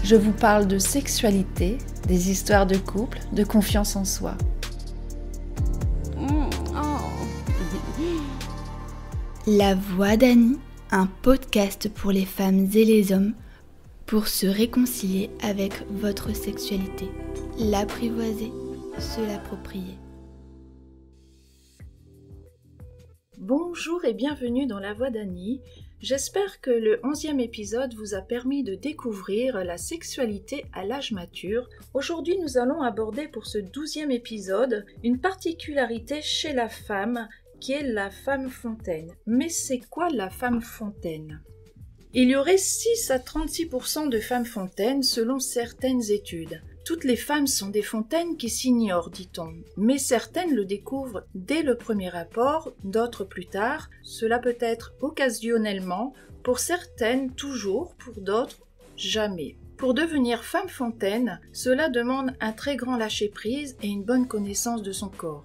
Je vous parle de sexualité, des histoires de couple, de confiance en soi. La Voix d'Annie, un podcast pour les femmes et les hommes pour se réconcilier avec votre sexualité, l'apprivoiser, se l'approprier. Bonjour et bienvenue dans La Voix d'Annie. J'espère que le 11e épisode vous a permis de découvrir la sexualité à l'âge mature. Aujourd'hui, nous allons aborder pour ce 12e épisode une particularité chez la femme qui est la femme fontaine. Mais c'est quoi la femme fontaine ? Il y aurait 6 à 36% de femmes fontaines selon certaines études. Toutes les femmes sont des fontaines qui s'ignorent, dit-on, mais certaines le découvrent dès le premier rapport, d'autres plus tard. Cela peut être occasionnellement, pour certaines toujours, pour d'autres jamais. Pour devenir femme fontaine, cela demande un très grand lâcher-prise et une bonne connaissance de son corps.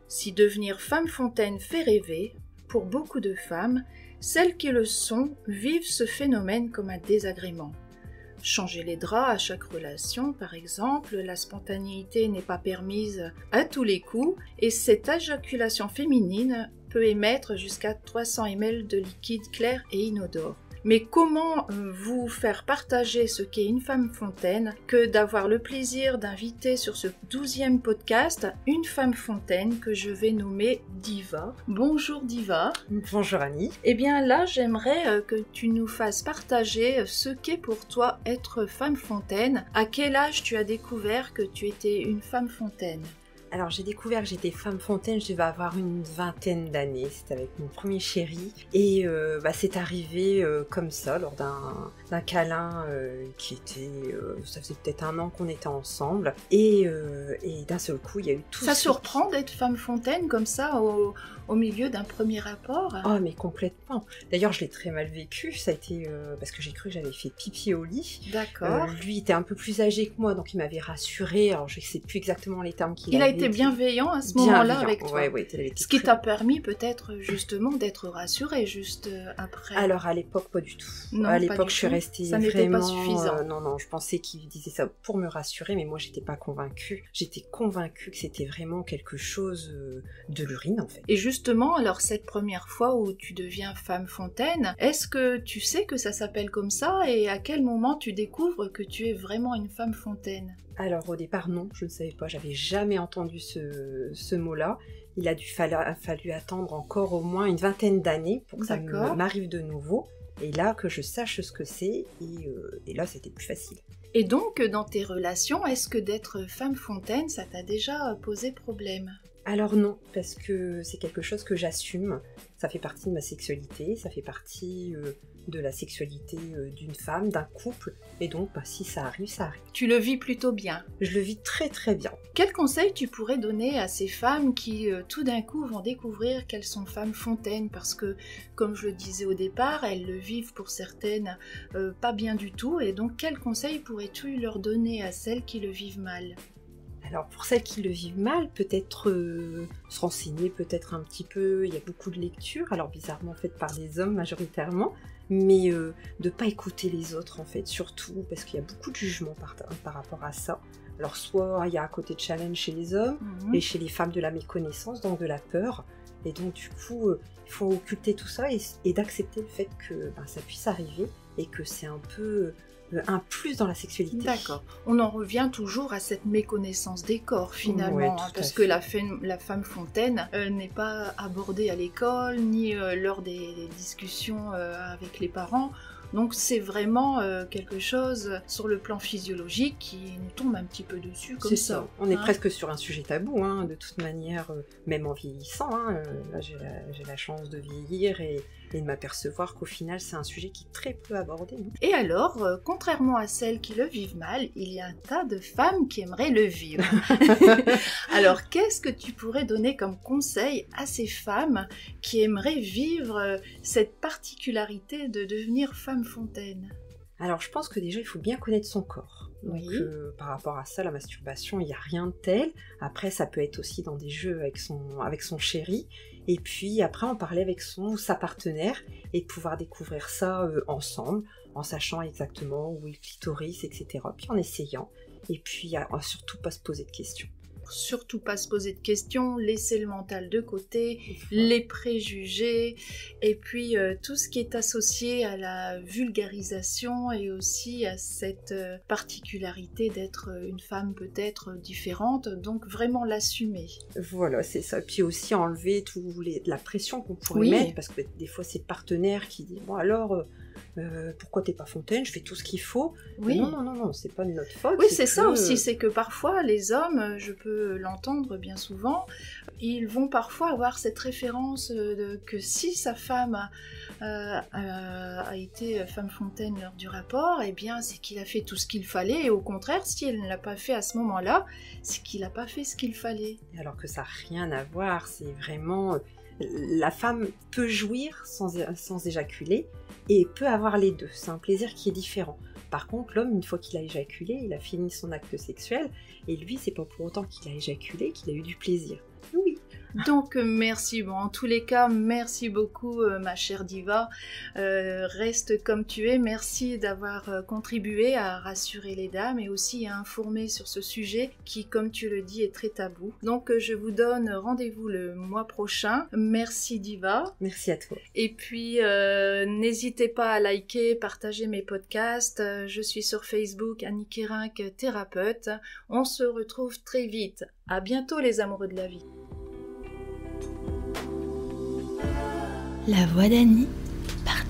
Si devenir femme fontaine fait rêver, pour beaucoup de femmes, celles qui le sont vivent ce phénomène comme un désagrément. Changer les draps à chaque relation, par exemple, la spontanéité n'est pas permise à tous les coups et cette éjaculation féminine peut émettre jusqu'à 300 ml de liquide clair et inodore. Mais comment vous faire partager ce qu'est une femme fontaine que d'avoir le plaisir d'inviter sur ce 12e podcast une femme fontaine que je vais nommer Diva. Bonjour Diva. Bonjour Annie. Eh bien là, j'aimerais que tu nous fasses partager ce qu'est pour toi être femme fontaine. À quel âge tu as découvert que tu étais une femme fontaine ? Alors j'ai découvert que j'étais femme fontaine, je devais avoir une 20aine d'années, c'était avec mon premier chéri et c'est arrivé comme ça lors d'un câlin qui était, ça faisait peut-être 1 an qu'on était ensemble et d'un seul coup il y a eu tout ça. Ça surprend d'être femme fontaine comme ça au milieu d'un premier rapport ? Oh mais complètement, d'ailleurs je l'ai très mal vécu, ça a été parce que j'ai cru que j'avais fait pipi au lit. D'accord. Lui était un peu plus âgé que moi donc il m'avait rassurée, alors je ne sais plus exactement les termes qu'il avait. Il a été bienveillant à ce moment-là avec toi. Ouais, ce qui t'a permis peut-être justement d'être rassurée juste après. Alors à l'époque pas du tout. Non, à l'époque je suis restée ça vraiment... n'était pas suffisant. Non, je pensais qu'il disait ça pour me rassurer, mais moi j'étais pas convaincue. J'étais convaincue que c'était vraiment quelque chose de l'urine en fait. Et justement, alors cette première fois où tu deviens femme fontaine, est-ce que tu sais que ça s'appelle comme ça et à quel moment tu découvres que tu es vraiment une femme fontaine ? Alors au départ non, je ne savais pas, j'avais jamais entendu ce mot-là. Il a fallu attendre encore au moins une 20aine d'années pour que ça m'arrive de nouveau. Et là que je sache ce que c'est, et là c'était plus facile. Et donc dans tes relations, est-ce que d'être femme fontaine, ça t'a déjà posé problème ? Alors non, parce que c'est quelque chose que j'assume, ça fait partie de ma sexualité, ça fait partie de la sexualité d'une femme, d'un couple, et donc si ça arrive, ça arrive. Tu le vis plutôt bien ? Je le vis très très bien. Quel conseil tu pourrais donner à ces femmes qui tout d'un coup vont découvrir qu'elles sont femmes fontaines ? Parce que, comme je le disais au départ, elles le vivent pour certaines pas bien du tout, et donc quel conseil pourrais-tu leur donner à celles qui le vivent mal ? Alors pour celles qui le vivent mal, peut-être se renseigner peut-être un petit peu, il y a beaucoup de lectures, alors bizarrement faites par des hommes majoritairement, mais de ne pas écouter les autres en fait, surtout parce qu'il y a beaucoup de jugement par rapport à ça. Alors soit il y a un côté de challenge chez les hommes, et chez les femmes de la méconnaissance, donc de la peur, et donc du coup il faut occulter tout ça et d'accepter le fait que ça puisse arriver, et que c'est un peu... un plus dans la sexualité. D'accord. On en revient toujours à cette méconnaissance des corps finalement, ouais, parce que la femme fontaine n'est pas abordée à l'école, ni lors des discussions avec les parents. Donc c'est vraiment quelque chose sur le plan physiologique qui nous tombe un petit peu dessus comme ça. On est presque sur un sujet tabou, de toute manière, même en vieillissant. Là j'ai la chance de vieillir et de m'apercevoir qu'au final c'est un sujet qui est très peu abordé. Et alors, contrairement à celles qui le vivent mal, il y a un tas de femmes qui aimeraient le vivre. Alors qu'est-ce que tu pourrais donner comme conseil à ces femmes qui aimeraient vivre cette particularité de devenir femme fontaine ? Alors je pense que déjà il faut bien connaître son corps. Donc Oui. par rapport à ça, la masturbation, il n'y a rien de tel. Après, ça peut être aussi dans des jeux avec son chéri. Et puis après, on parlait avec son ou sa partenaire et de pouvoir découvrir ça ensemble, en sachant exactement où est le clitoris, etc. Puis en essayant. Et puis surtout pas se poser de questions. Surtout pas se poser de questions, laisser le mental de côté, Voilà. les préjugés, et puis tout ce qui est associé à la vulgarisation et aussi à cette particularité d'être une femme peut-être différente, donc vraiment l'assumer. Voilà, c'est ça. Puis aussi enlever la pression qu'on pourrait Oui. mettre, parce que des fois c'est le partenaire qui dit bon alors pourquoi t'es pas fontaine, je fais tout ce qu'il faut. Oui. Non, c'est pas de notre faute. Oui, c'est ça que, aussi, c'est que parfois les hommes, je peux l'entendre bien souvent, ils vont parfois avoir cette référence que si sa femme a été femme fontaine lors du rapport, eh bien c'est qu'il a fait tout ce qu'il fallait, et au contraire, si elle ne l'a pas fait à ce moment-là, c'est qu'il n'a pas fait ce qu'il fallait. Alors que ça n'a rien à voir, c'est vraiment... La femme peut jouir sans éjaculer et peut avoir les deux, c'est un plaisir qui est différent. Par contre, l'homme, une fois qu'il a éjaculé, il a fini son acte sexuel, et lui, c'est pas pour autant qu'il a éjaculé qu'il a eu du plaisir. Oui. Donc merci, bon, en tous les cas, merci beaucoup ma chère Diva, reste comme tu es, merci d'avoir contribué à rassurer les dames et aussi à informer sur ce sujet qui, comme tu le dis, est très tabou. Donc je vous donne rendez-vous le mois prochain, merci Diva. Merci à toi. Et puis n'hésitez pas à liker, partager mes podcasts, je suis sur Facebook, Annie Kérinck, thérapeute, on se retrouve très vite, à bientôt les amoureux de la vie. La voix d'Annie par